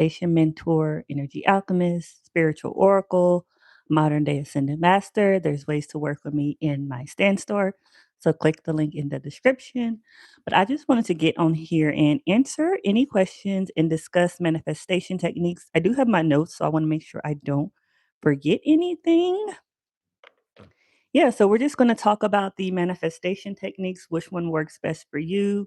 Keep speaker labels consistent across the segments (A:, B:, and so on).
A: manifestation mentor, energy alchemist, spiritual oracle, modern day ascended master. There's ways to work with me in my stand store. So click the link in the description. But I just wanted to get on here and answer any questions and discuss manifestation techniques. I do have my notes, so I want to make sure I don't forget anything. Yeah, so we're just going to talk about the manifestation techniques, which one works best for you,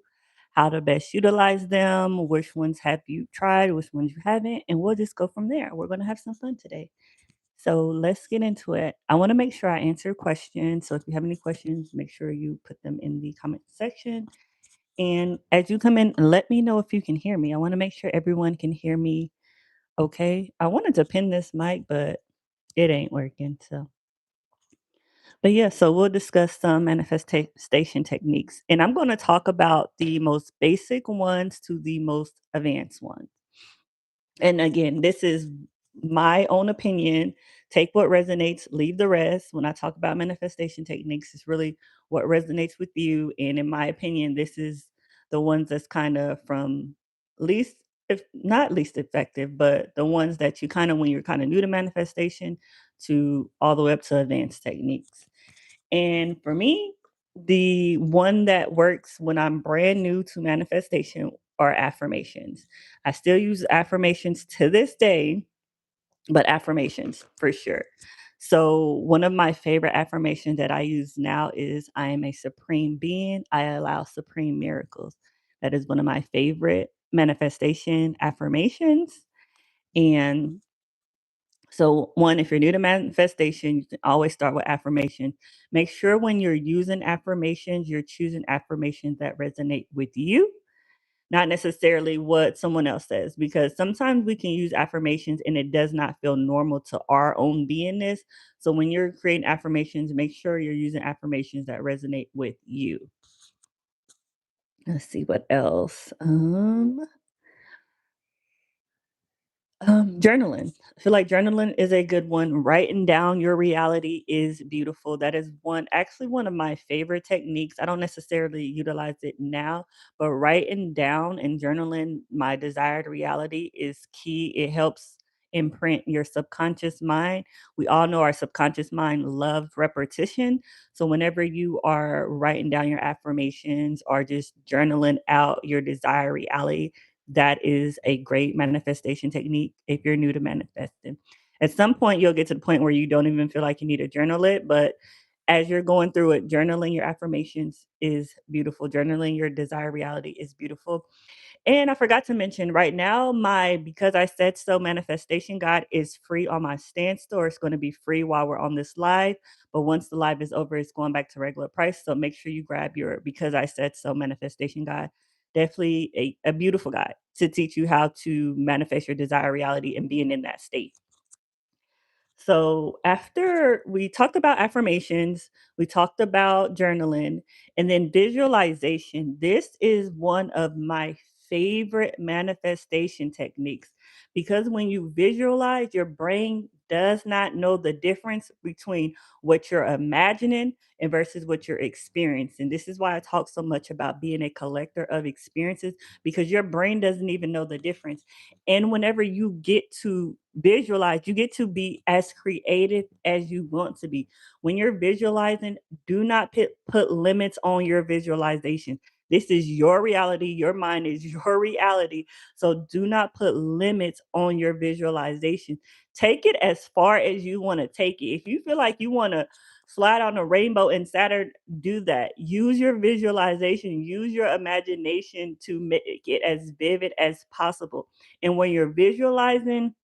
A: how to best utilize them, which ones have you tried, which ones you haven't, and we'll just go from there. We're going to have some fun today. So let's get into it. I want to make sure I answer questions. So if you have any questions, make sure you put them in the comment section. And as you come in, let me know if you can hear me. I want to make sure everyone can hear me okay. I wanted to pin this mic, but it ain't working. But yeah, so we'll discuss some manifestation techniques. And I'm going to talk about the most basic ones to the most advanced ones. And again, this is my own opinion. Take what resonates, leave the rest. When I talk about manifestation techniques, it's really what resonates with you. And in my opinion, this is the ones that's kind of from least, if not least effective, but the ones that you kind of, when you're kind of new to manifestation, to all the way up to advanced techniques. And for me, the one that works when I'm brand new to manifestation are affirmations. I still use affirmations to this day, but affirmations for sure. So, one of my favorite affirmations that I use now is I am a supreme being. I allow supreme miracles. That is one of my favorite manifestation affirmations. And so, one, if you're new to manifestation, you can always start with affirmation. Make sure when you're using affirmations, you're choosing affirmations that resonate with you, not necessarily what someone else says, because sometimes we can use affirmations and it does not feel normal to our own beingness. So, when you're creating affirmations, make sure you're using affirmations that resonate with you. Let's see what else. Journaling. I feel like journaling is a good one. Writing down your reality is beautiful. That is actually one of my favorite techniques. I don't necessarily utilize it now, but writing down and journaling my desired reality is key. It helps imprint your subconscious mind. We all know our subconscious mind loves repetition. So whenever you are writing down your affirmations or just journaling out your desired reality, that is a great manifestation technique if you're new to manifesting. At some point, you'll get to the point where you don't even feel like you need to journal it. But as you're going through it, journaling your affirmations is beautiful. Journaling your desired reality is beautiful. And I forgot to mention right now, my Because I Said So manifestation guide is free on my stand store. It's going to be free while we're on this live. But once the live is over, it's going back to regular price. So make sure you grab your Because I Said So manifestation guide. Definitely a beautiful guide to teach you how to manifest your desired reality and being in that state. So after we talked about affirmations, we talked about journaling, and then visualization. This is one of my favorite manifestation techniques because when you visualize, your brain does not know the difference between what you're imagining and versus what you're experiencing. This is why I talk so much about being a collector of experiences because your brain doesn't even know the difference. And whenever you get to visualize, you get to be as creative as you want to be. When you're visualizing, do not put limits on your visualization. This is your reality. Your mind is your reality. So do not put limits on your visualization. Take it as far as you want to take it. If you feel like you want to slide on a rainbow in Saturn, do that. Use your visualization, use your imagination to make it as vivid as possible. And when you're visualizing,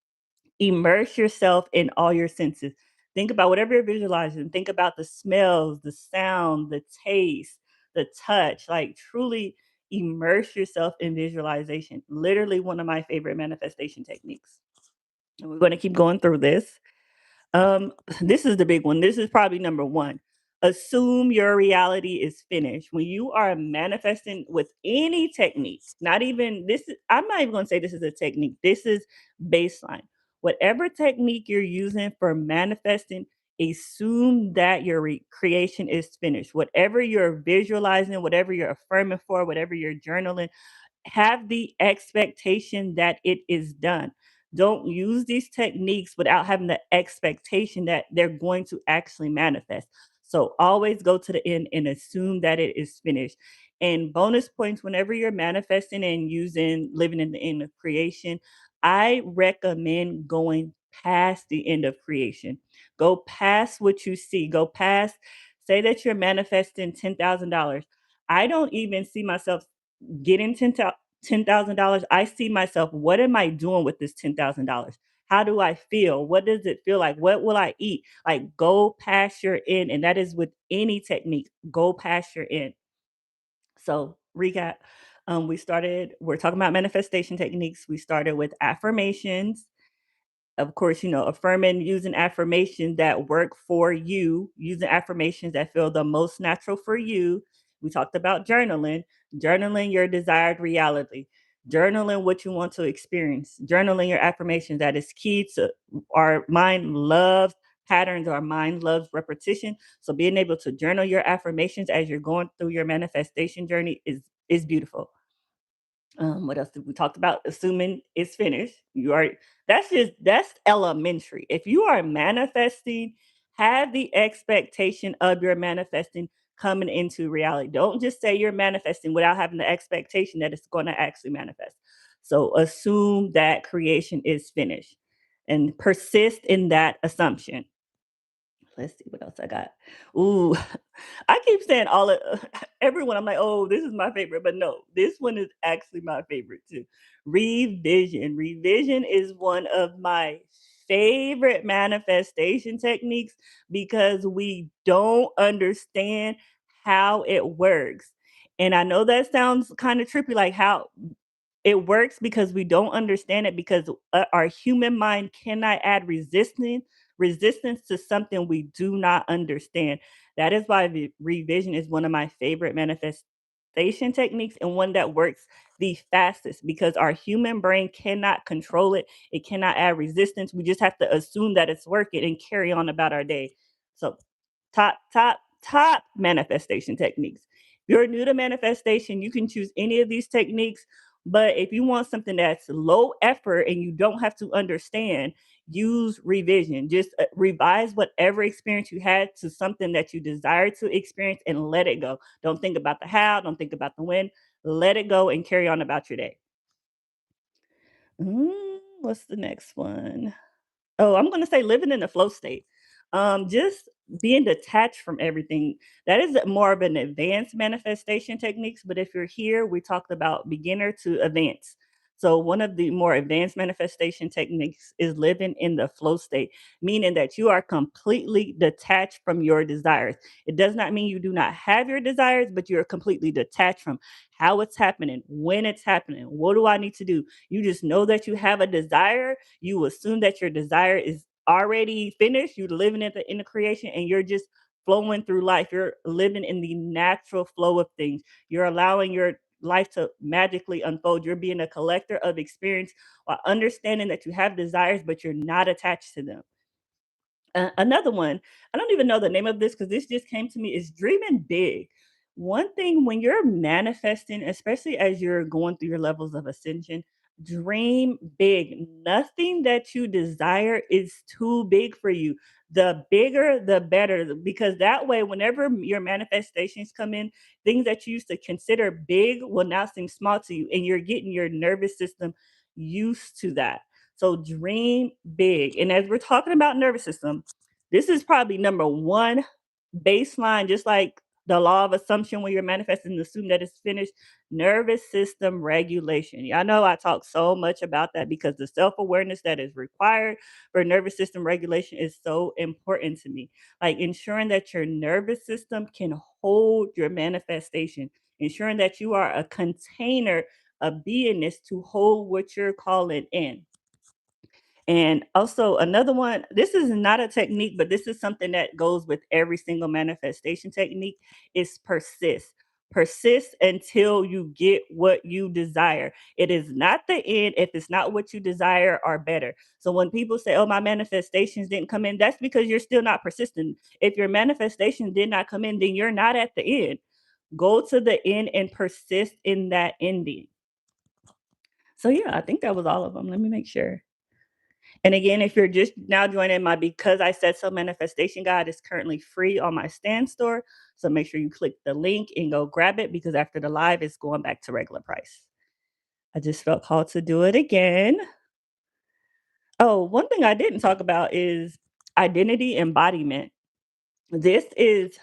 A: immerse yourself in all your senses. Think about whatever you're visualizing. Think about the smells, the sound, the taste, the touch. Like truly immerse yourself in visualization. Literally one of my favorite manifestation techniques. And we're going to keep going through this. Um, this is the big one. This is probably number one. Assume your reality is finished. When you are manifesting with any technique, not even this is, I'm not even going to say this is a technique. This is baseline. Whatever technique you're using for manifesting, assume that your creation is finished. Whatever you're visualizing, whatever you're affirming for, whatever you're journaling, have the expectation that it is done. Don't use these techniques without having the expectation that they're going to actually manifest. So always go to the end and assume that it is finished. And bonus points whenever you're manifesting and using living in the end of creation, I recommend going past the end of creation. Go past what you see. Go past, say that you're manifesting $10,000. I don't even see myself getting $10,000. I see myself, what am I doing with this $10,000? How do I feel? What does it feel like? What will I eat? Like, go past your end. And that is with any technique, go past your end. So, recap. We're talking about manifestation techniques. We started with affirmations, of course, affirming, using affirmations that work for you, using affirmations that feel the most natural for you. We talked about journaling, journaling your desired reality, journaling what you want to experience, journaling your affirmations. That is key to our mind loves patterns, our mind loves repetition. So being able to journal your affirmations as you're going through your manifestation journey is beautiful. What else did we talked about? Assuming it's finished. That's elementary. If you are manifesting, have the expectation of your manifesting coming into reality. Don't just say you're manifesting without having the expectation that it's going to actually manifest. So assume that creation is finished and persist in that assumption. Let's see what else I got. Ooh, I keep saying all of everyone. I'm like, oh, this is my favorite, but no, this one is actually my favorite too. Revision. Revision is one of my favorite manifestation techniques because we don't understand how it works. And I know that sounds kind of trippy, like how it works because we don't understand it because our human mind cannot add resistance to something we do not understand. That is why revision is one of my favorite manifestation techniques and one that works the fastest because our human brain cannot control it. It cannot add resistance. We just have to assume that it's working and carry on about our day. So top manifestation techniques. If you're new to manifestation, you can choose any of these techniques. But if you want something that's low effort and you don't have to understand, use revision. Just revise whatever experience you had to something that you desire to experience and let it go. Don't think about the how, don't think about the when. Let it go and carry on about your day. What's the next one? Oh, I'm gonna say living in a flow state. Just being detached from everything. That is more of an advanced manifestation techniques, but if you're here, we talked about beginner to advanced. So one of the more advanced manifestation techniques is living in the flow state, meaning that you are completely detached from your desires. It does not mean you do not have your desires, but you're completely detached from how it's happening, when it's happening, what do I need to do? You just know that you have a desire, you assume that your desire is already finished. You're living at the end of creation and you're just flowing through life. You're living in the natural flow of things. You're allowing your life to magically unfold. You're being a collector of experience while understanding that you have desires, but you're not attached to them. Another one, I don't even know the name of this because this just came to me, is dreaming big. One thing when you're manifesting, especially as you're going through your levels of ascension, dream big. Nothing that you desire is too big for you. The bigger, the better, because that way, whenever your manifestations come in, things that you used to consider big will now seem small to you, and you're getting your nervous system used to that. So dream big. And as we're talking about nervous system, this is probably number one baseline, just like the law of assumption when you're manifesting, assume that it's finished. Nervous system regulation. Y'all know I talk so much about that because the self awareness that is required for nervous system regulation is so important to me. Like ensuring that your nervous system can hold your manifestation, ensuring that you are a container of beingness to hold what you're calling in. And also another one, this is not a technique, but this is something that goes with every single manifestation technique is persist. Persist until you get what you desire. It is not the end if it's not what you desire or better. So when people say, "Oh, my manifestations didn't come in," that's because you're still not persistent. If your manifestation did not come in, then you're not at the end. Go to the end and persist in that ending. So yeah, I think that was all of them. Let me make sure. And again, if you're just now joining, my Because I Said So manifestation guide is currently free on my stand store. So make sure you click the link and go grab it, because after the live, it's going back to regular price. I just felt called to do it again. Oh, one thing I didn't talk about is identity embodiment. This is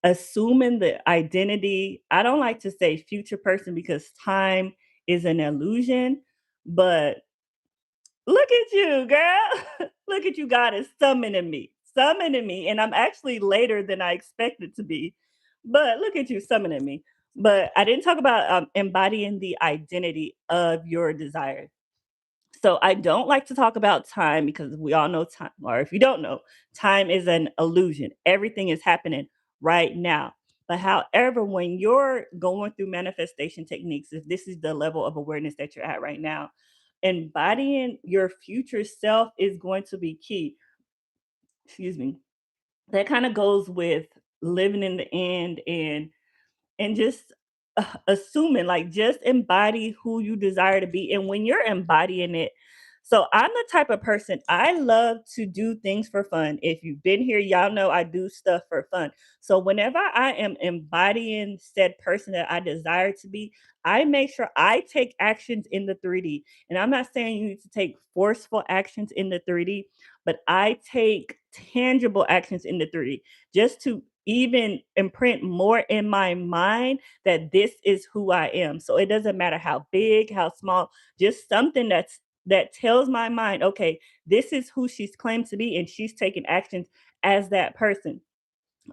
A: assuming the identity. I don't like to say future person because time is an illusion, but look at you, girl. Look at you, God is summoning me. And I'm actually later than I expected to be. But look at you summoning me. But I didn't talk about embodying the identity of your desire. So I don't like to talk about time because we all know time, or if you don't know, time is an illusion. Everything is happening right now. But however, when you're going through manifestation techniques, if this is the level of awareness that you're at right now, embodying your future self is going to be key. Excuse me. That kind of goes with living in the end and just assuming, like, just embody who you desire to be. And when you're embodying it, so I'm the type of person, I love to do things for fun. If you've been here, y'all know I do stuff for fun. So whenever I am embodying said person that I desire to be, I make sure I take actions in the 3D. And I'm not saying you need to take forceful actions in the 3D, but I take tangible actions in the 3D just to even imprint more in my mind that this is who I am. So it doesn't matter how big, how small, just something that tells my mind, okay, this is who she's claimed to be, and she's taking actions as that person.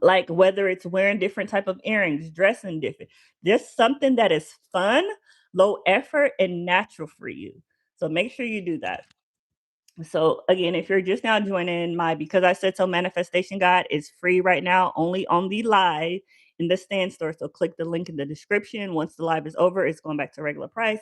A: Like whether it's wearing different type of earrings, dressing different, just something that is fun, low effort, and natural for you. So make sure you do that. So again, if you're just now joining, my Because I Said So manifestation guide is free right now, only on the live in the stand store. So click the link in the description. Once the live is over, it's going back to regular price.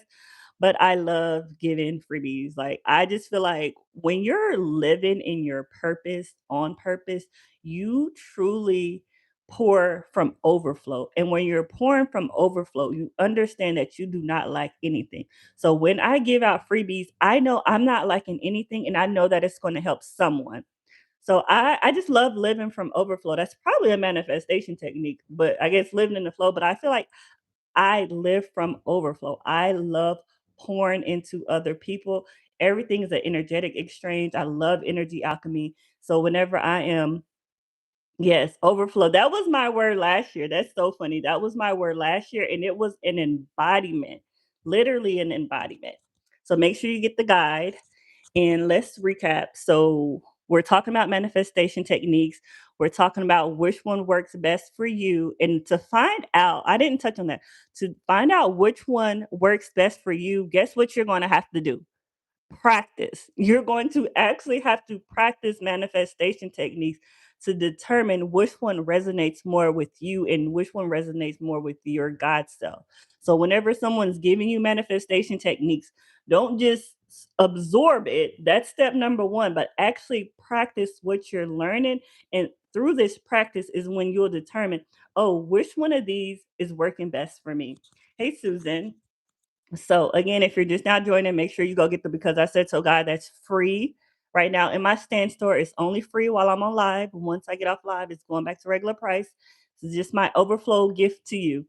A: But I love giving freebies. Like, I just feel like when you're living in your purpose on purpose, you truly pour from overflow. And when you're pouring from overflow, you understand that you do not lack anything. So when I give out freebies, I know I'm not lacking anything, and I know that it's going to help someone. So I just love living from overflow. That's probably a manifestation technique, but I guess living in the flow. But I feel like I live from overflow. I love pouring into other people. Everything is an energetic exchange. I love energy alchemy. So whenever I am, yes, overflow. That was my word last year. That's so funny. That was my word last year, and it was an embodiment, literally an embodiment. So make sure you get the guide. And let's recap. So, we're talking about manifestation techniques. We're talking about which one works best for you. And to find out, I didn't touch on that. To find out which one works best for you, guess what you're going to have to do? Practice. You're going to actually have to practice manifestation techniques to determine which one resonates more with you and which one resonates more with your God self. So, whenever someone's giving you manifestation techniques, don't just absorb it. That's step number one, but actually practice what you're learning. And through this practice is when you'll determine, oh, which one of these is working best for me. Hey, Susan. So again, if you're just now joining, make sure you go get the Because I Said So guide. That's free right now in my stand store. It's only free while I'm on live. Once I get off live, it's going back to regular price. It's just my overflow gift to you.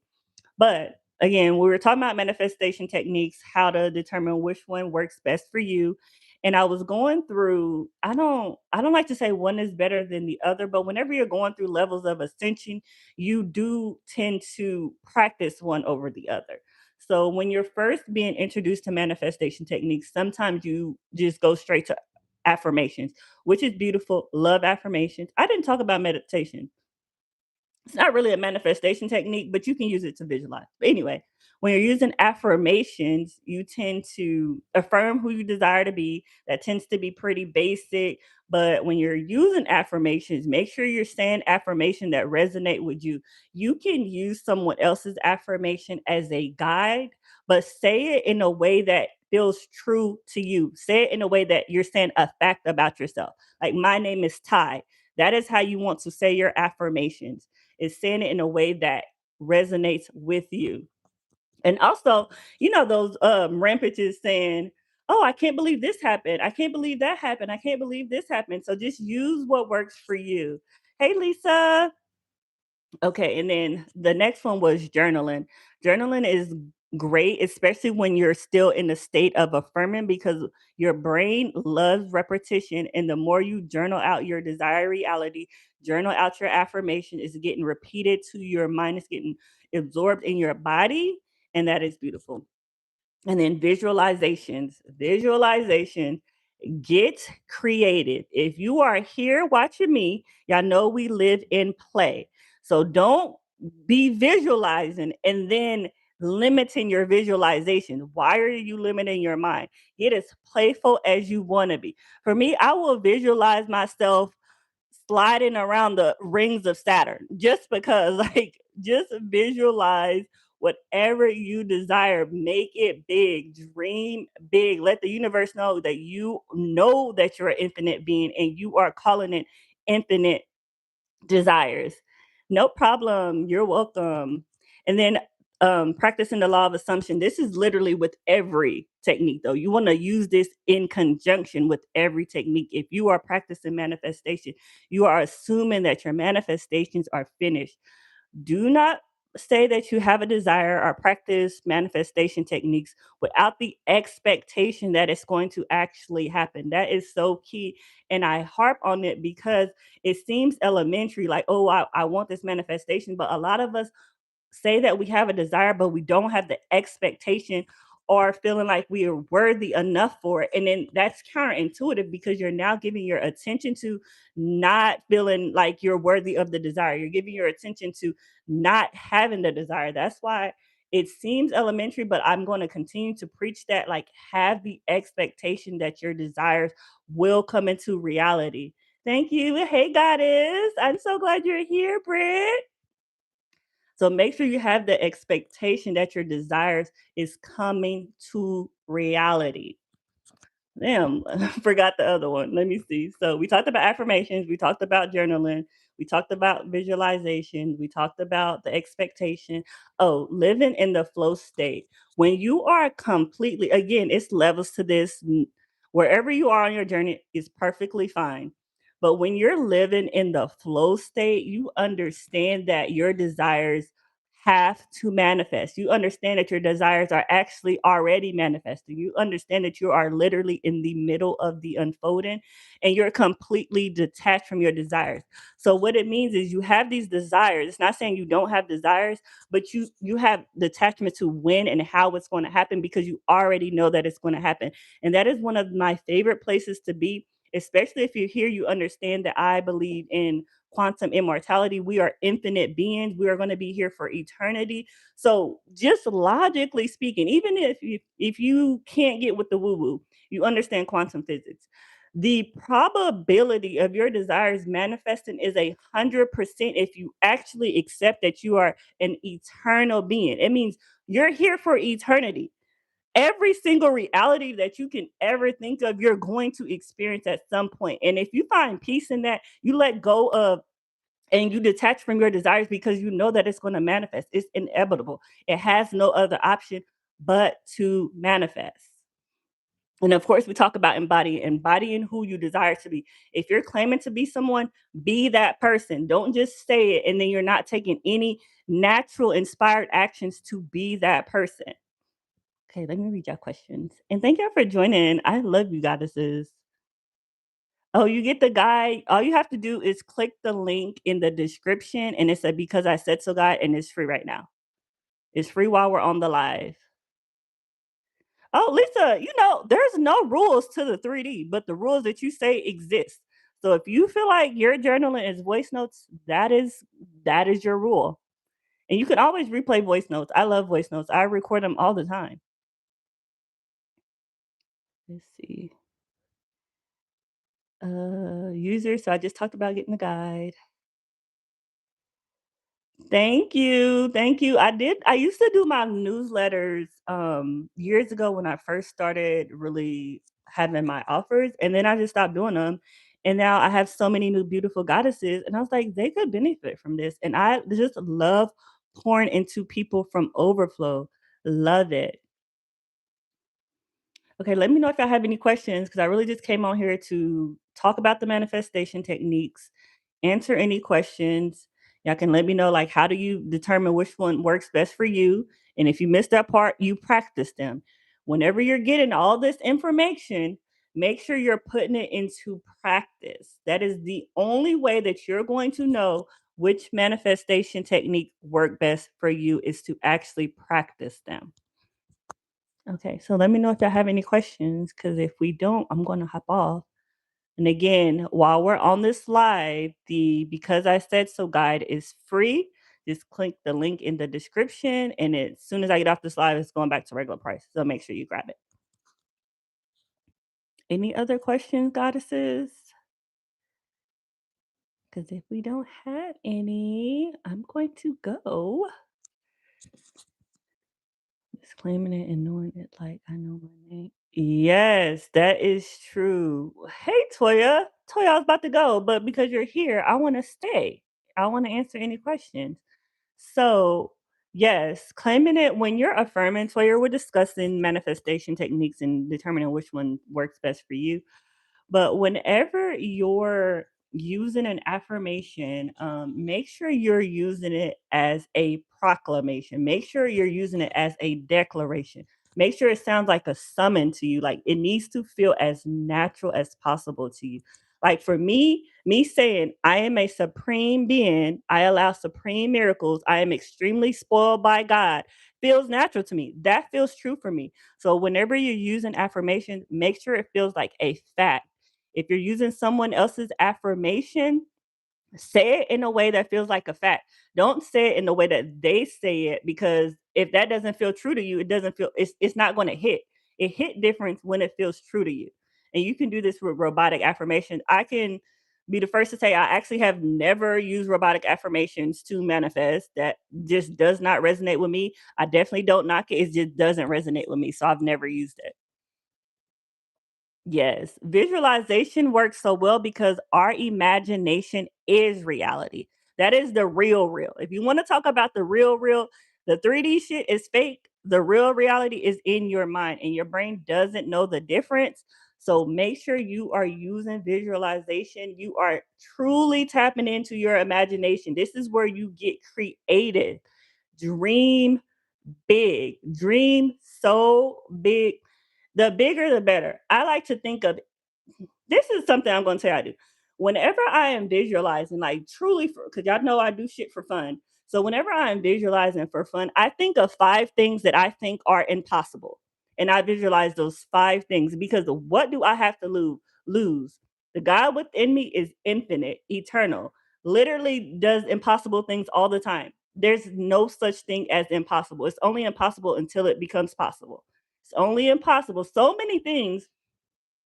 A: But again, we were talking about manifestation techniques, how to determine which one works best for you. And I was going through, I don't like to say one is better than the other, but whenever you're going through levels of ascension, you do tend to practice one over the other. So when you're first being introduced to manifestation techniques, sometimes you just go straight to affirmations, which is beautiful. Love affirmations. I didn't talk about meditation. It's not really a manifestation technique, but you can use it to visualize. But anyway, when you're using affirmations, you tend to affirm who you desire to be. That tends to be pretty basic. But when you're using affirmations, make sure you're saying affirmation that resonate with you. You can use someone else's affirmation as a guide, but say it in a way that feels true to you. Say it in a way that you're saying a fact about yourself. Like, my name is Ty. That is how you want to say your affirmations, is saying it in a way that resonates with you. And also, you know, those rampages saying, "Oh, I can't believe this happened. I can't believe that happened. I can't believe this happened." So just use what works for you. Hey, Lisa. Okay, and then the next one was journaling. Journaling is great, especially when you're still in the state of affirming, because your brain loves repetition. And the more you journal out your desired reality, journal out your affirmation, is getting repeated to your mind, it's getting absorbed in your body. And that is beautiful. And then visualization, get creative. If you are here watching me, y'all know we live in play. So don't be visualizing and then limiting your visualization. Why are you limiting your mind? Get as playful as you want to be. For me, I will visualize myself sliding around the rings of Saturn just because, like, just visualize whatever you desire, make it big, dream big, let the universe know that you're an infinite being and you are calling it infinite desires. No problem. You're welcome. And then practicing the law of assumption. This is literally with every technique, though. You want to use this in conjunction with every technique. If you are practicing manifestation, you are assuming that your manifestations are finished. Do not say that you have a desire or practice manifestation techniques without the expectation that it's going to actually happen. That is so key. And I harp on it because it seems elementary, like, oh, I want this manifestation. But a lot of us say that we have a desire, but we don't have the expectation or feeling like we are worthy enough for it. And then that's counterintuitive because you're now giving your attention to not feeling like you're worthy of the desire. You're giving your attention to not having the desire. That's why it seems elementary, but I'm going to continue to preach that, like, have the expectation that your desires will come into reality. Thank you. Hey, goddess. I'm so glad you're here, Britt. So make sure you have the expectation that your desires is coming to reality. Damn, I forgot the other one. Let me see. So we talked about affirmations, we talked about journaling, we talked about visualization, we talked about the expectation. Oh, living in the flow state. When you are completely, again, it's levels to this. Wherever you are on your journey is perfectly fine. But when you're living in the flow state, you understand that your desires have to manifest. You understand that your desires are actually already manifesting. You understand that you are literally in the middle of the unfolding and you're completely detached from your desires. So what it means is you have these desires. It's not saying you don't have desires, but you have detachment to when and how it's going to happen because you already know that it's going to happen. And that is one of my favorite places to be, especially if you're here, you understand that I believe in quantum immortality. We are infinite beings. We are going to be here for eternity. So, just logically speaking, even if you can't get with the woo woo, you understand quantum physics. The probability of your desires manifesting is 100% if you actually accept that you are an eternal being. It means you're here for eternity. Every single reality that you can ever think of, you're going to experience at some point. And if you find peace in that, you let go of and you detach from your desires because you know that it's going to manifest. It's inevitable. It has no other option but to manifest. And of course, we talk about embodying who you desire to be. If you're claiming to be someone, be that person. Don't just say it and then you're not taking any natural inspired actions to be that person. Okay, let me read your questions. And thank y'all for joining. I love you goddesses. Oh, you get the guide. All you have to do is click the link in the description and it's a because I said so guide and it's free right now. It's free while we're on the live. Oh, Lisa, there's no rules to the 3D, but the rules that you say exist. So if you feel like your journaling is voice notes, that is your rule. And you can always replay voice notes. I love voice notes. I record them all the time. Let's see. User. So I just talked about getting the guide. Thank you. Thank you. I used to do my newsletters years ago when I first started really having my offers and then I just stopped doing them. And now I have so many new beautiful goddesses and I was like they could benefit from this and I just love pouring into people from overflow. Love it. Okay, let me know if I have any questions because I really just came on here to talk about the manifestation techniques, answer any questions. Y'all can let me know like how do you determine which one works best for you? And if you missed that part, you practice them. Whenever you're getting all this information, make sure you're putting it into practice. That is the only way that you're going to know which manifestation technique work best for you is to actually practice them. Okay, so let me know if y'all have any questions because if we don't, I'm going to hop off. And again, while we're on this live, the Because I Said So guide is free. Just click the link in the description, and as soon as I get off this live, it's going back to regular price. So make sure you grab it. Any other questions, goddesses? Because if we don't have any, I'm going to go. Just claiming it and knowing it like I know my name. Yes, that is true. Hey, Toya. Toya, I was about to go, but because you're here, I want to stay. I want to answer any questions. So, yes, claiming it when you're affirming, Toya, we're discussing manifestation techniques and determining which one works best for you. But whenever you're using an affirmation, make sure you're using it as a proclamation. Make sure you're using it as a declaration. Make sure it sounds like a summon to you. Like it needs to feel as natural as possible to you. Like for me saying, I am a supreme being, I allow supreme miracles, I am extremely spoiled by God, feels natural to me. That feels true for me. So whenever you're using affirmation, make sure it feels like a fact. If you're using someone else's affirmation, say it in a way that feels like a fact. Don't say it in the way that they say it because if that doesn't feel true to you, it doesn't feel it's not going to hit. It hit different when it feels true to you. And you can do this with robotic affirmations. I can be the first to say I actually have never used robotic affirmations to manifest. That just does not resonate with me. I definitely don't knock it. It just doesn't resonate with me. So I've never used it. Yes, visualization works so well because our imagination is reality. That is the real, real. If you want to talk about the real, real, the 3D shit is fake. The real reality is in your mind, and your brain doesn't know the difference. So make sure you are using visualization. You are truly tapping into your imagination. This is where you get creative. Dream big, dream so big. The bigger, the better. I like to think of this is something I'm going to tell you I do. Whenever I am visualizing, like truly, because y'all know I do shit for fun. So whenever I am visualizing for fun, I think of 5 things that I think are impossible, and I visualize those 5 things because what do I have to lose? The God within me is infinite, eternal. Literally does impossible things all the time. There's no such thing as impossible. It's only impossible until it becomes possible. It's only impossible. So many things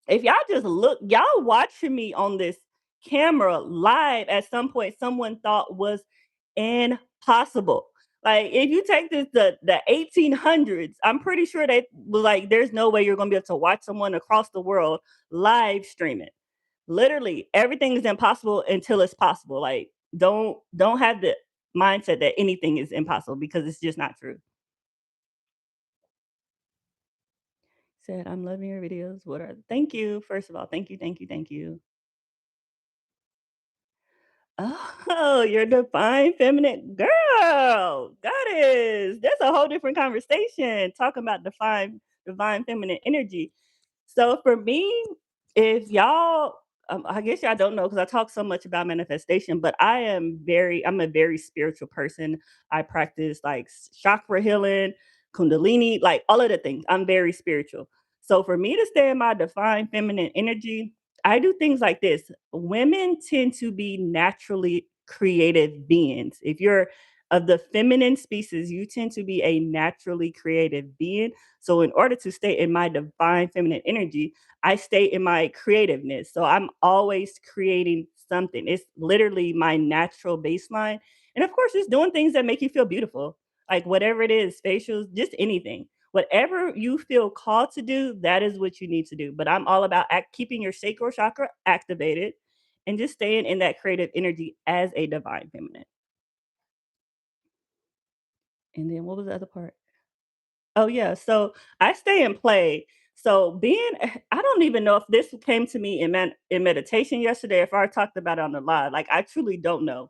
A: if y'all just look, y'all watching me on this camera live at some point, someone thought was impossible. Like if you take this the 1800s, I'm pretty sure they was like, there's no way you're gonna be able to watch someone across the world live stream it. Literally, everything is impossible until it's possible. Like don't have the mindset that anything is impossible because it's just not true. Said, I'm loving your videos. What are thank you. First of all, thank you, thank you, thank you. Oh, you're divine feminine girl. Goddess. That's a whole different conversation. Talking about divine feminine energy. So for me, if y'all, I guess y'all don't know because I talk so much about manifestation, but I'm a very spiritual person. I practice like chakra healing, kundalini, like all of the things. I'm very spiritual. So for me to stay in my divine feminine energy, I do things like this. Women tend to be naturally creative beings. If you're of the feminine species, you tend to be a naturally creative being. So, in order to stay in my divine feminine energy, I stay in my creativeness. So, I'm always creating something. It's literally my natural baseline. And of course, just doing things that make you feel beautiful, like whatever it is, facials, just anything. Whatever you feel called to do, that is what you need to do. But I'm all about keeping your sacral chakra activated and just staying in that creative energy as a divine feminine. And then what was the other part? Oh, yeah. So I stay and play. So being I don't even know if this came to me in meditation yesterday, if I talked about it on the live. Like I truly don't know.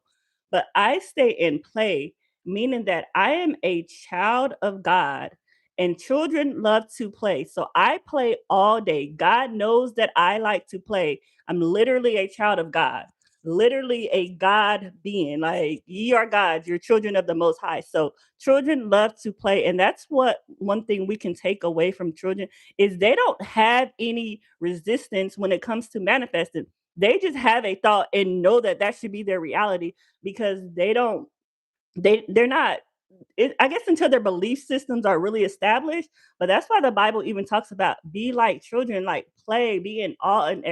A: But I stay and play, meaning that I am a child of God and children love to play. So I play all day. God knows that I like to play. I'm literally a child of God. Literally a God being. Like ye are gods, you're children of the most high. So children love to play, and that's what one thing we can take away from children is they don't have any resistance when it comes to manifesting. They just have a thought and know that that should be their reality because they're not I guess until their belief systems are really established. But that's why the Bible even talks about be like children, like play, be in awe and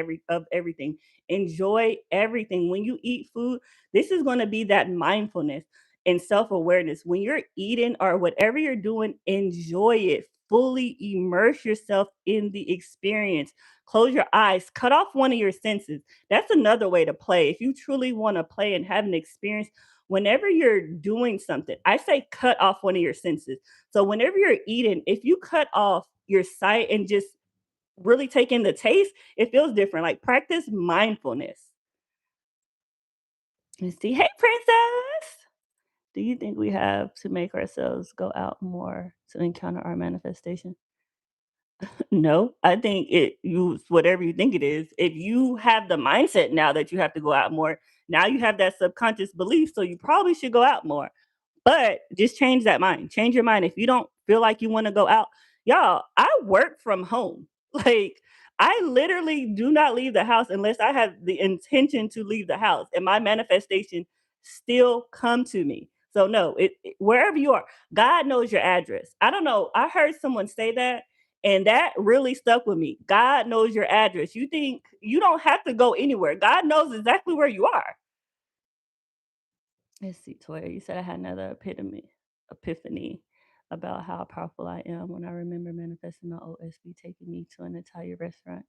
A: everything, enjoy everything. When you eat food, this is going to be that mindfulness and self awareness. When you're eating or whatever you're doing, enjoy it. Fully immerse yourself in the experience. Close your eyes, cut off one of your senses. That's another way to play. If you truly want to play and have an experience, whenever you're doing something, I say cut off one of your senses. So whenever you're eating, if you cut off your sight and just really take in the taste, it feels different. Like practice mindfulness. Let's see. Hey, princess. Do you think we have to make ourselves go out more to encounter our manifestation? No, I think it you whatever you think it is. If you have the mindset now that you have to go out more, now you have that subconscious belief, so you probably should go out more. But just change that mind. Change your mind. If you don't feel like you want to go out, y'all, I work from home. Like I literally do not leave the house unless I have the intention to leave the house, and my manifestation still come to me. So no, wherever you are, God knows your address. I don't know. I heard someone say that, and that really stuck with me. God knows your address. You think you don't have to go anywhere. God knows exactly where you are. Let's see, Toya, you said I had another epiphany about how powerful I am when I remember manifesting my OSB taking me to an Italian restaurant.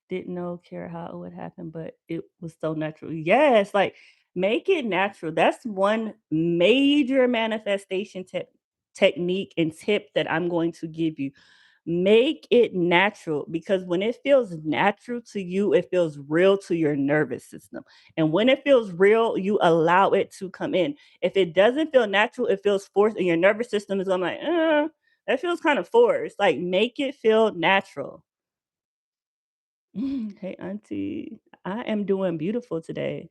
A: Didn't know care how it would happen, but it was so natural. Yes, like make it natural. That's one major manifestation technique and tip that I'm going to give you. Make it natural because when it feels natural to you, it feels real to your nervous system. And when it feels real, you allow it to come in. If it doesn't feel natural, it feels forced, and your nervous system is going like, that feels kind of forced. Like, make it feel natural. Hey, Auntie, I am doing beautiful today.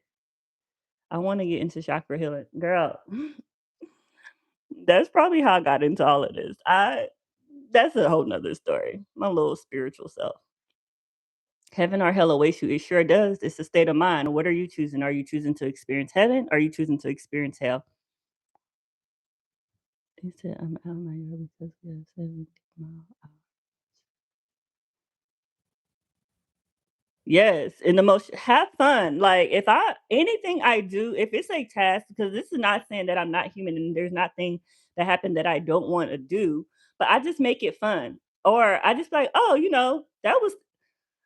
A: I want to get into chakra healing. Girl, that's probably how I got into all of this. That's a whole nother story. My little spiritual self. Heaven or hell awaits you. It sure does. It's a state of mind. What are you choosing? Are you choosing to experience heaven? Or are you choosing to experience hell? He said, I'm out of my yard because we have 70 mile hour. Yes. And the most have fun. Like if I anything I do, if it's a task, because this is not saying that I'm not human and there's nothing that happened that I don't want to do, but I just make it fun. Or I just like, oh, that was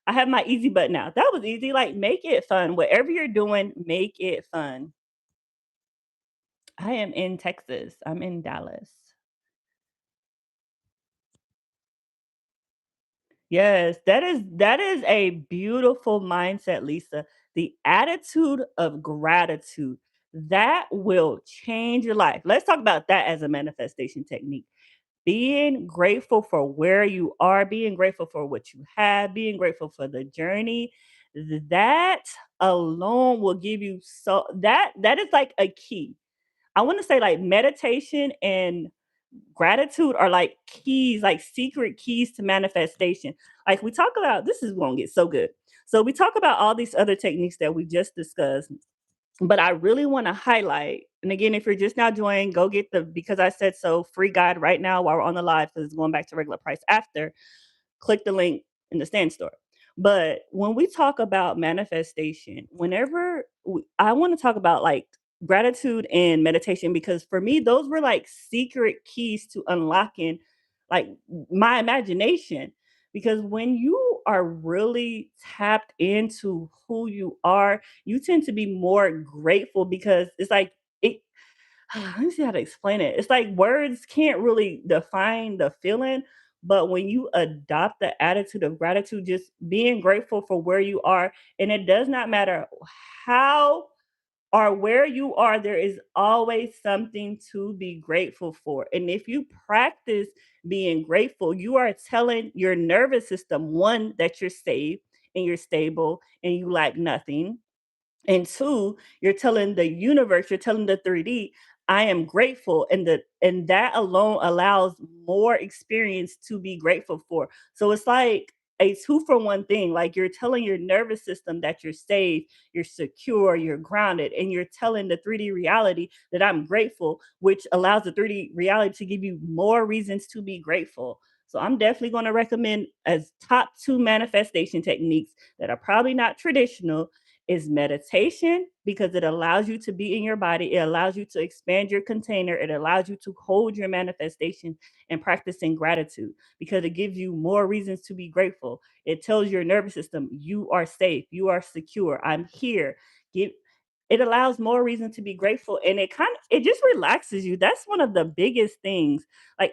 A: I have my easy button now. That was easy. Like make it fun. Whatever you're doing, make it fun. I am in Texas. I'm in Dallas. Yes, that is a beautiful mindset, Lisa. The attitude of gratitude that will change your life. Let's talk about that as a manifestation technique. Being grateful for where you are, being grateful for what you have, being grateful for the journey. That alone will give you that is like a key. I want to say like meditation and gratitude are like keys, like secret keys to manifestation. Like we talk about, this is going to get so good. So we talk about all these other techniques that we just discussed, but I really want to highlight. And again, if you're just now joining, go get the because I said so free guide right now while we're on the live because it's going back to regular price after. Click the link in the stand store. But when we talk about manifestation, I want to talk about like gratitude and meditation because for me, those were like secret keys to unlocking like my imagination. Because when you are really tapped into who you are, you tend to be more grateful because it's like it. let me see how to explain it. It's like words can't really define the feeling, but when you adopt the attitude of gratitude, just being grateful for where you are, and it does not matter how or where you are, there is always something to be grateful for. And if you practice being grateful, you are telling your nervous system, one, that you're safe and you're stable and you lack nothing, and two, you're telling the universe, you're telling the 3D, I am grateful. And that alone allows more experience to be grateful for. So it's like a two for one thing. Like you're telling your nervous system that you're safe, you're secure, you're grounded, and you're telling the 3D reality that I'm grateful, which allows the 3D reality to give you more reasons to be grateful. So I'm definitely going to recommend as top two manifestation techniques that are probably not traditional is meditation, because it allows you to be in your body. It allows you to expand your container. It allows you to hold your manifestation and practicing gratitude because it gives you more reasons to be grateful. It tells your nervous system, you are safe, you are secure, I'm here. Give It allows more reason to be grateful, and it just relaxes you. That's one of the biggest things. Like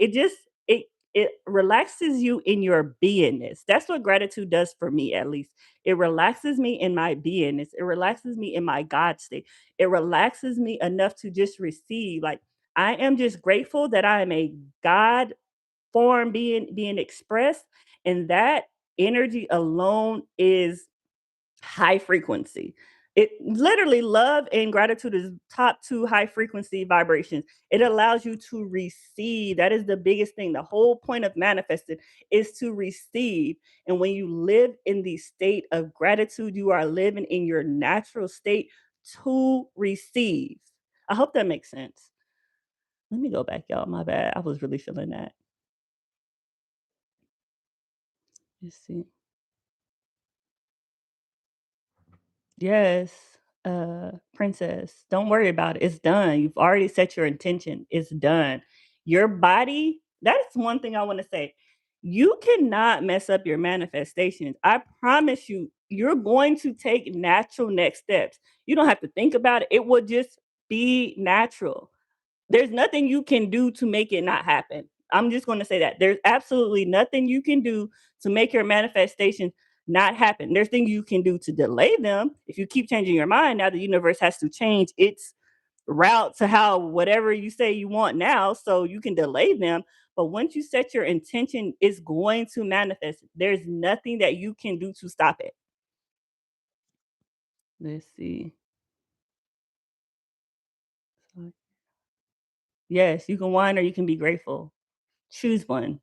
A: it relaxes you in your beingness. That's what gratitude does for me, at least. It relaxes me in my beingness. It relaxes me in my God state. It relaxes me enough to just receive. Like I am just grateful that I am a God form being expressed, and that energy alone is high frequency. It literally love and gratitude is top two high frequency vibrations. It allows you to receive. That is the biggest thing. The whole point of manifesting is to receive. And when you live in the state of gratitude, you are living in your natural state to receive. I hope that makes sense. Let me go back, y'all. My bad. I was really feeling that. Let's see. Yes, princess, don't worry about it. It's done. You've already set your intention. It's done. Your body, that's one thing I want to say. You cannot mess up your manifestations. I promise you, you're going to take natural next steps. You don't have to think about it. It will just be natural. There's nothing you can do to make it not happen. I'm just going to say that. There's absolutely nothing you can do to make your manifestation not happen. There's things you can do to delay them. If you keep changing your mind, now the universe has to change its route to how whatever you say you want now, so you can delay them. But once you set your intention, it's going to manifest. There's nothing that you can do to stop it. Let's see. Yes, you can whine or you can be grateful. Choose one.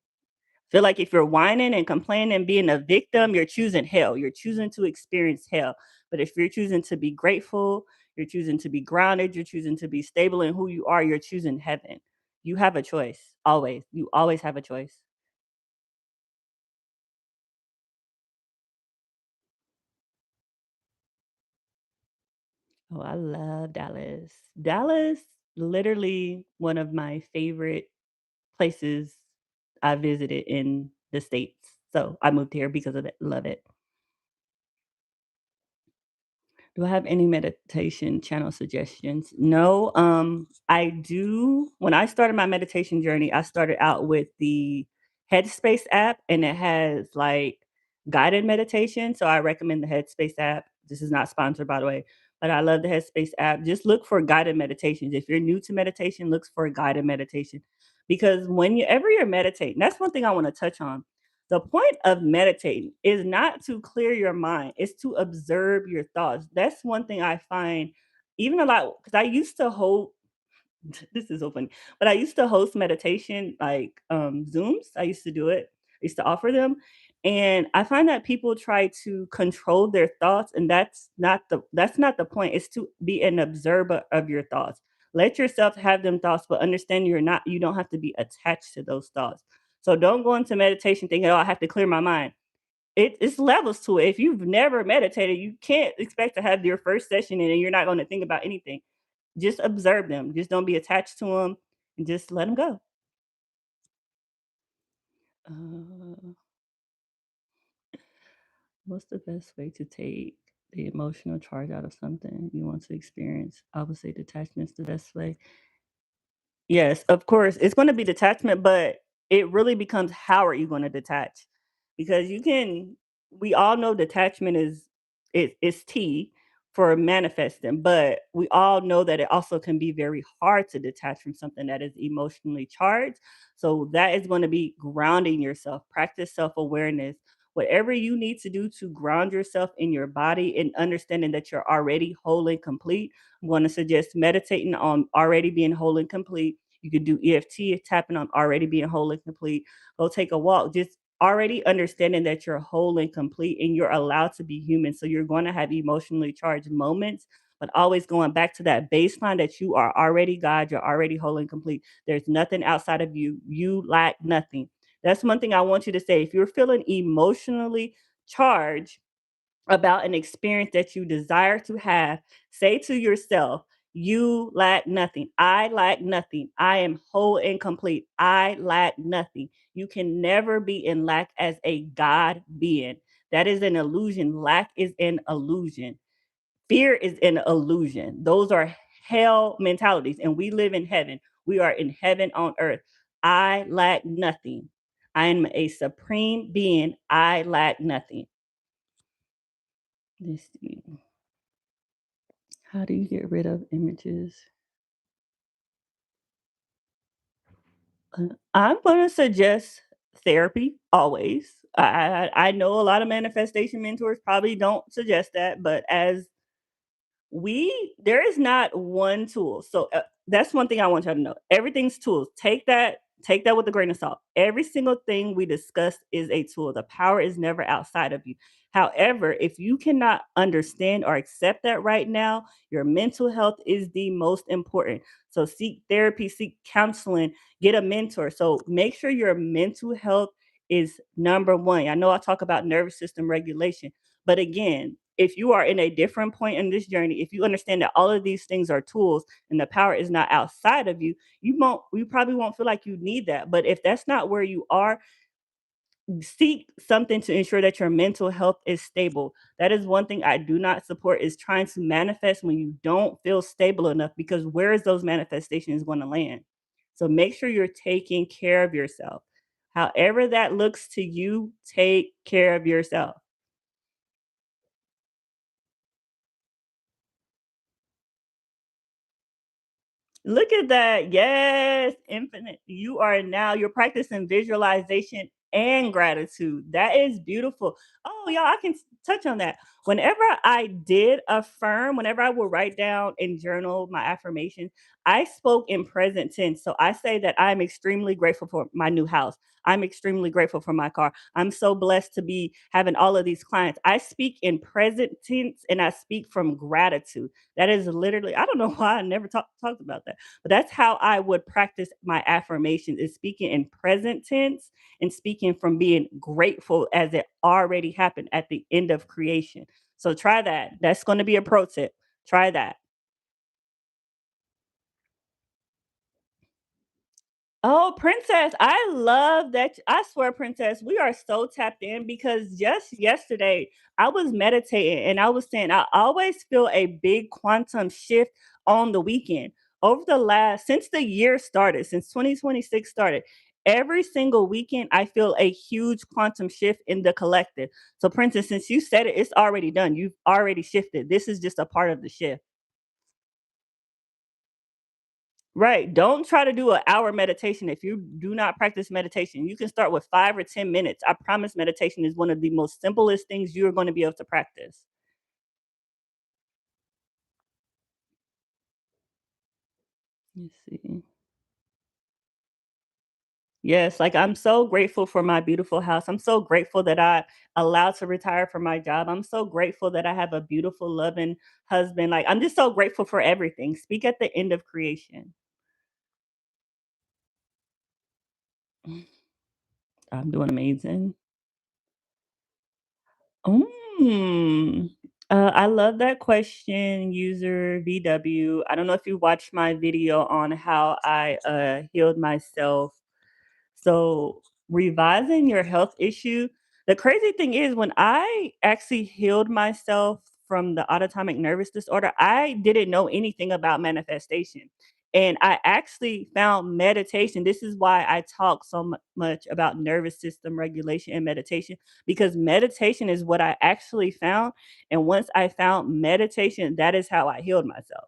A: Feel like if you're whining and complaining and being a victim, you're choosing hell. You're choosing to experience hell. But if you're choosing to be grateful, you're choosing to be grounded, you're choosing to be stable in who you are, you're choosing heaven. You have a choice. Always. You always have a choice. Oh, I love Dallas. Dallas, literally one of my favorite places I visited in the States. So I moved here because of it. Love it. Do I have any meditation channel suggestions? No. I do. When I started my meditation journey, I started out with the Headspace app, and it has like guided meditation. So I recommend the Headspace app. This is not sponsored, by the way, but I love the Headspace app. Just look for guided meditations. If you're new to meditation, look for a guided meditation because whenever you're meditating, that's one thing I want to touch on. The point of meditating is not to clear your mind, it's to observe your thoughts. That's one thing I find even a lot because I used to hold this is so funny, but I used to host meditation like Zooms. I used to do it. I used to offer them. And I find that people try to control their thoughts, and that's not the point. It's to be an observer of your thoughts. Let yourself have them thoughts, but understand you don't have to be attached to those thoughts. So don't go into meditation thinking, oh, I have to clear my mind. It's levels to it. If you've never meditated, you can't expect to have your first session and you're not going to think about anything. Just observe them. Just don't be attached to them and just let them go. Uh, what's the best way to take the emotional charge out of something you want to experience? I would say detachment's the best way. Yes, of course. It's gonna be detachment, but it really becomes how are you gonna detach? Because you can we all know detachment is T for manifesting, but we all know that it also can be very hard to detach from something that is emotionally charged. So that is going to be grounding yourself, practice self-awareness. Whatever you need to do to ground yourself in your body and understanding that you're already whole and complete. I'm going to suggest meditating on already being whole and complete. You could do EFT, tapping on already being whole and complete. Go take a walk. Just already understanding that you're whole and complete and you're allowed to be human. So you're going to have emotionally charged moments, but always going back to that baseline that you are already God, you're already whole and complete. There's nothing outside of you. You lack nothing. That's one thing I want you to say. If you're feeling emotionally charged, about an experience that you desire to have, say to yourself, you lack nothing. I lack nothing. I am whole and complete. I lack nothing. You can never be in lack as a God being. That is an illusion. Lack is an illusion. Fear is an illusion. Those are hell mentalities, and we live in heaven. We are in heaven on earth. I lack nothing. I am a supreme being. I lack nothing. Let's see. How do you get rid of images? I'm gonna suggest therapy always. I know a lot of manifestation mentors probably don't suggest that, but as we there is not one tool. So that's one thing I want y'all to know. Everything's tools. Take that with a grain of salt. Every single thing we discuss is a tool. The power is never outside of you. However, if you cannot understand or accept that right now, your mental health is the most important. So seek therapy, seek counseling, get a mentor. So make sure your mental health is number one. I know I talk about nervous system regulation, but again, if you are in a different point in this journey, if you understand that all of these things are tools and the power is not outside of you, you probably won't feel like you need that. But if that's not where you are, seek something to ensure that your mental health is stable. That is one thing I do not support is trying to manifest when you don't feel stable enough because where is those manifestations going to land? So make sure you're taking care of yourself. However that looks to you, take care of yourself. Look at that. Yes, infinite. You're practicing visualization and gratitude. That is beautiful. Oh, y'all, I can touch on that. Whenever I did affirm, whenever I would write down and journal my affirmations, I spoke in present tense. So I say that I'm extremely grateful for my new house. I'm extremely grateful for my car. I'm so blessed to be having all of these clients. I speak in present tense and I speak from gratitude. That is literally, I don't know why I never talked about that, but that's how I would practice my affirmations is speaking in present tense and speaking from being grateful as it already happened at the end of creation. So try that. That's going to be a pro tip. Try that. Oh, Princess, I love that. I swear, Princess, we are so tapped in because just yesterday I was meditating and I was saying I always feel a big quantum shift on the weekend. Over the last, since the year started, since 2026 started, every single weekend I feel a huge quantum shift in the collective. So, Princess, since you said it, it's already done. You've already shifted. This is just a part of the shift. Right. Don't try to do an hour meditation if you do not practice meditation. You can start with 5 or 10 minutes. I promise meditation is one of the most simplest things you're going to be able to practice. Let's see. Yes, like I'm so grateful for my beautiful house. I'm so grateful that I allowed to retire from my job. I'm so grateful that I have a beautiful, loving husband. Like I'm just so grateful for everything. Speak at the end of creation. I'm doing amazing. Mm. I love that question, user VW. I don't know if you watched my video on how I healed myself. So, revising your health issue, the crazy thing is, when I actually healed myself from the autonomic nervous disorder, I didn't know anything about manifestation. And I actually found meditation. This is why I talk so much about nervous system regulation and meditation, because meditation is what I actually found. And once I found meditation, that is how I healed myself.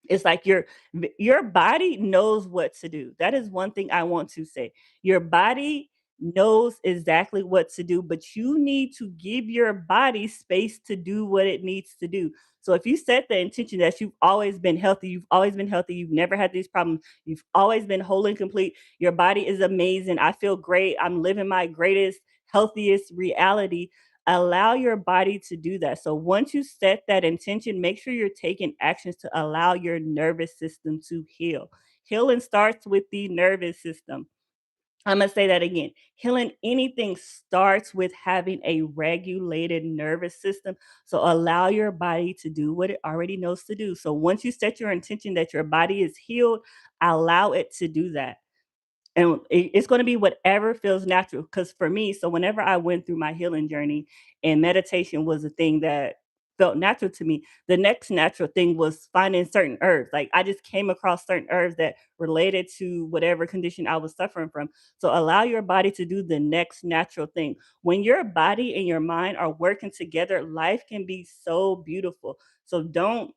A: It's like your body knows what to do. That is one thing I want to say. Your body knows exactly what to do, but you need to give your body space to do what it needs to do. So if you set the intention that you've always been healthy, you've never had these problems, you've always been whole and complete, your body is amazing. I feel great. I'm living my greatest, healthiest reality. Allow your body to do that. So once you set that intention, make sure you're taking actions to allow your nervous system to heal. Healing starts with the nervous system. I'm going to say that again. Healing anything starts with having a regulated nervous system. So allow your body to do what it already knows to do. So once you set your intention that your body is healed, allow it to do that. And it's going to be whatever feels natural. Because for me, so whenever I went through my healing journey and meditation was a thing that felt natural to me, the next natural thing was finding certain herbs. Like I just came across certain herbs that related to whatever condition I was suffering from. So allow your body to do the next natural thing. When your body and your mind are working together, life can be so beautiful. So don't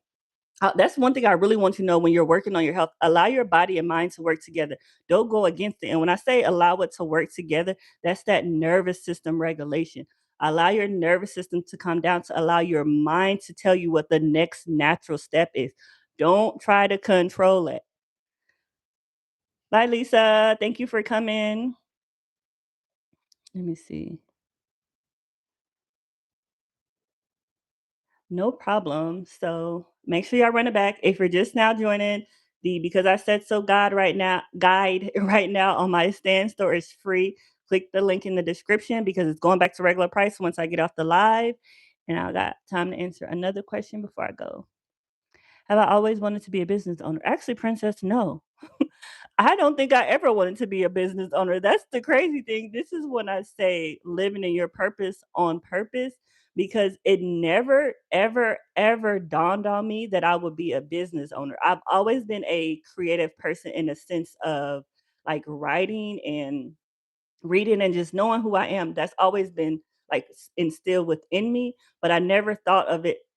A: that's one thing I really want you to know when you're working on your health. Allow your body and mind to work together. Don't go against it. And when I say allow it to work together, that's that nervous system regulation. Allow your nervous system to come down to allow your mind to tell you what the next natural step is. Don't try to control it. Bye, Lisa. Thank you for coming. Let me see. No problem. So make sure y'all run it back. If you're just now joining, the Because I Said So guide right now on my stand store is free. Click the link in the description because it's going back to regular price once I get off the live. And I got time to answer another question before I go. Have I always wanted to be a business owner? Actually, Princess, no. I don't think I ever wanted to be a business owner. That's the crazy thing. This is when I say living in your purpose on purpose, because it never, ever, ever dawned on me that I would be a business owner. I've always been a creative person in the sense of like writing and reading and just knowing who I am. That's always been like instilled within me, but I never thought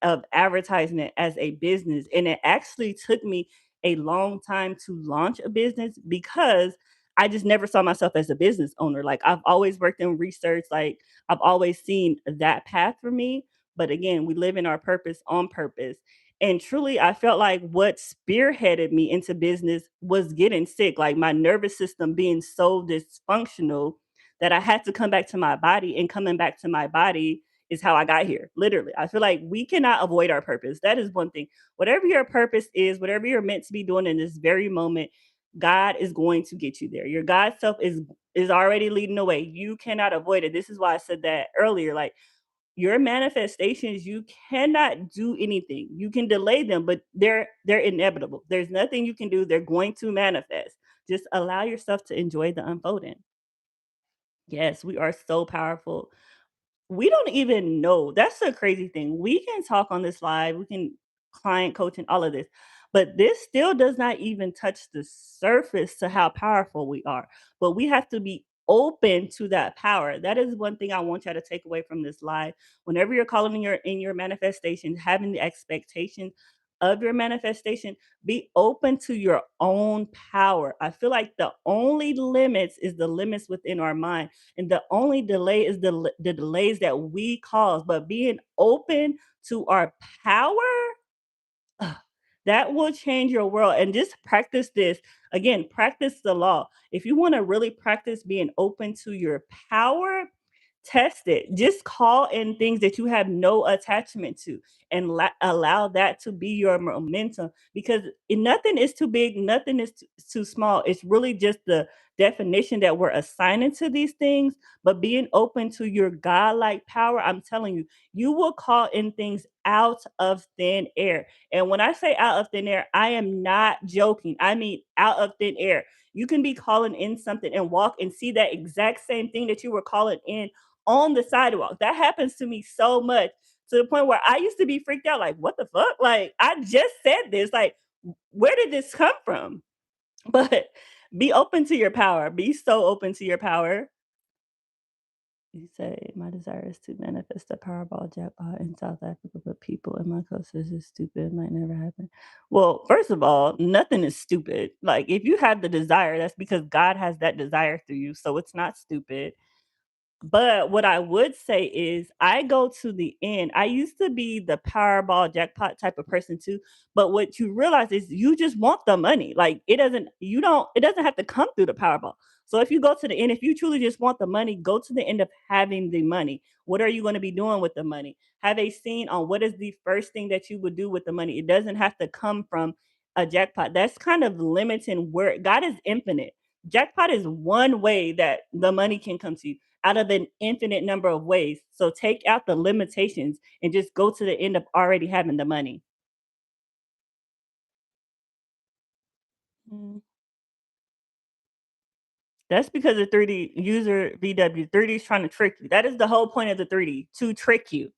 A: of advertising it as a business. And it actually took me a long time to launch a business because I just never saw myself as a business owner. Like I've always worked in research, like I've always seen that path for me. But again, we live in our purpose on purpose. And truly, I felt like what spearheaded me into business was getting sick, like my nervous system being so dysfunctional that I had to come back to my body. And coming back to my body is how I got here. Literally. I feel like we cannot avoid our purpose. That is one thing. Whatever your purpose is, whatever you're meant to be doing in this very moment, God is going to get you there. Your God self is already leading the way. You cannot avoid it. This is why I said that earlier. Like your manifestations, you cannot do anything. You can delay them, but they're inevitable. There's nothing you can do. They're going to manifest. Just allow yourself to enjoy the unfolding. Yes, we are so powerful. We don't even know. That's the crazy thing. We can talk on this live, we can client coach and all of this, but this still does not even touch the surface to how powerful we are. But we have to be open to that power. That is one thing I want y'all to take away from this live. Whenever you're calling in your manifestation, having the expectation of your manifestation, be open to your own power. I feel like the only limits is the limits within our mind, and the only delay is the delays that we cause. But being open to our power, ugh, that will change your world. And just practice this. Again, practice the law. If you want to really practice being open to your power, test it. Just call in things that you have no attachment to and allow that to be your momentum, because nothing is too big, nothing is too small. It's really just the definition that we're assigning to these things. But being open to your godlike power, I'm telling you, you will call in things out of thin air. And when I say out of thin air, I am not joking. I mean out of thin air. You can be calling in something and walk and see that exact same thing that you were calling in on the sidewalk. That happens to me so much, to the point where I used to be freaked out, like, what the fuck? Like, I just said this. Like, Where did this come from? But be open to your power. Be so open to your power. You say, my desire is to manifest a Powerball jackpot in South Africa, but people in my culture is just stupid. It might never happen. Well, first of all, nothing is stupid. Like, if you have the desire, that's because God has that desire through you. So it's not stupid. But what I would say is I go to the end. I used to be the Powerball jackpot type of person too, but what you realize is you just want the money. Like, it doesn't have to come through the Powerball. So if you go to the end, if you truly just want the money, go to the end of having the money. What are you going to be doing with the money? Have a scene on what is the first thing that you would do with the money. It doesn't have to come from a jackpot. That's kind of limiting where God is infinite. Jackpot is one way that the money can come to you out of an infinite number of ways. So take out the limitations and just go to the end of already having the money. Mm. That's because of 3D user VW. 3D is trying to trick you. That is the whole point of the 3D, to trick you.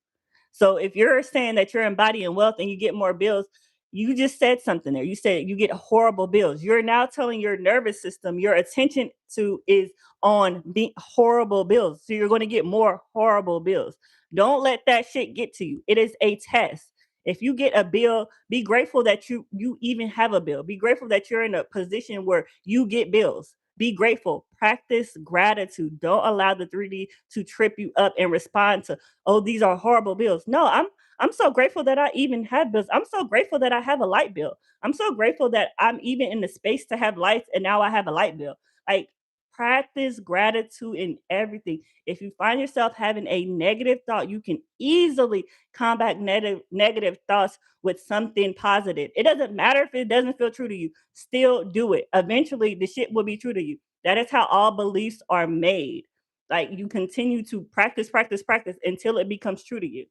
A: So if you're saying that you're embodying wealth and you get more bills, you just said something there. You said you get horrible bills. You're now telling your nervous system your attention to is on the horrible bills. So you're going to get more horrible bills. Don't let that shit get to you. It is a test. If you get a bill, be grateful that you even have a bill. Be grateful that you're in a position where you get bills. Be grateful. Practice gratitude. Don't allow the 3D to trip you up and respond to, oh, these are horrible bills. No, I'm so grateful that I even have bills. I'm so grateful that I have a light bill. I'm so grateful that I'm even in the space to have lights and now I have a light bill. Like, practice gratitude in everything. If you find yourself having a negative thought, you can easily combat negative thoughts with something positive. It doesn't matter if it doesn't feel true to you. Still do it. Eventually the shit will be true to you. That is how all beliefs are made. Like, you continue to practice, practice, practice until it becomes true to you.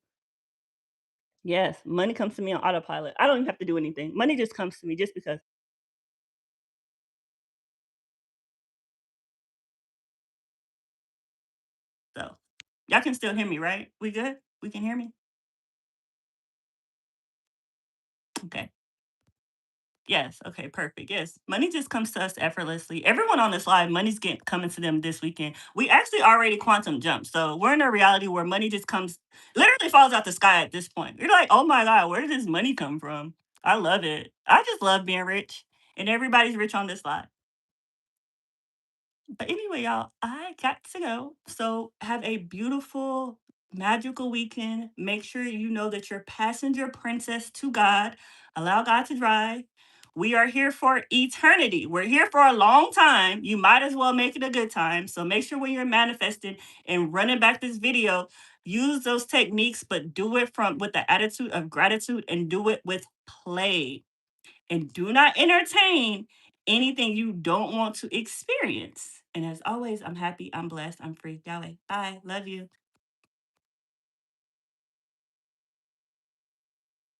A: Yes, money comes to me on autopilot. I don't even have to do anything. Money just comes to me just because. So, y'all can still hear me, right? We good? We can hear me? Okay. Yes. Okay. Perfect. Yes. Money just comes to us effortlessly. Everyone on this live, money's getting coming to them this weekend. We actually already quantum jumped. So we're in a reality where money just comes, literally falls out the sky at this point. You're like, oh my God, where did this money come from? I love it. I just love being rich. And everybody's rich on this live. But anyway, y'all, I got to go. So have a beautiful, magical weekend. Make sure you know that you're passenger princess to God. Allow God to drive. We are here for eternity. We're here for a long time. You might as well make it a good time. So make sure when you're manifesting and running back this video, use those techniques, but do it from with the attitude of gratitude and do it with play, and do not entertain anything you don't want to experience. And as always, I'm happy, I'm blessed, I'm free. Yahweh. Bye. Love you.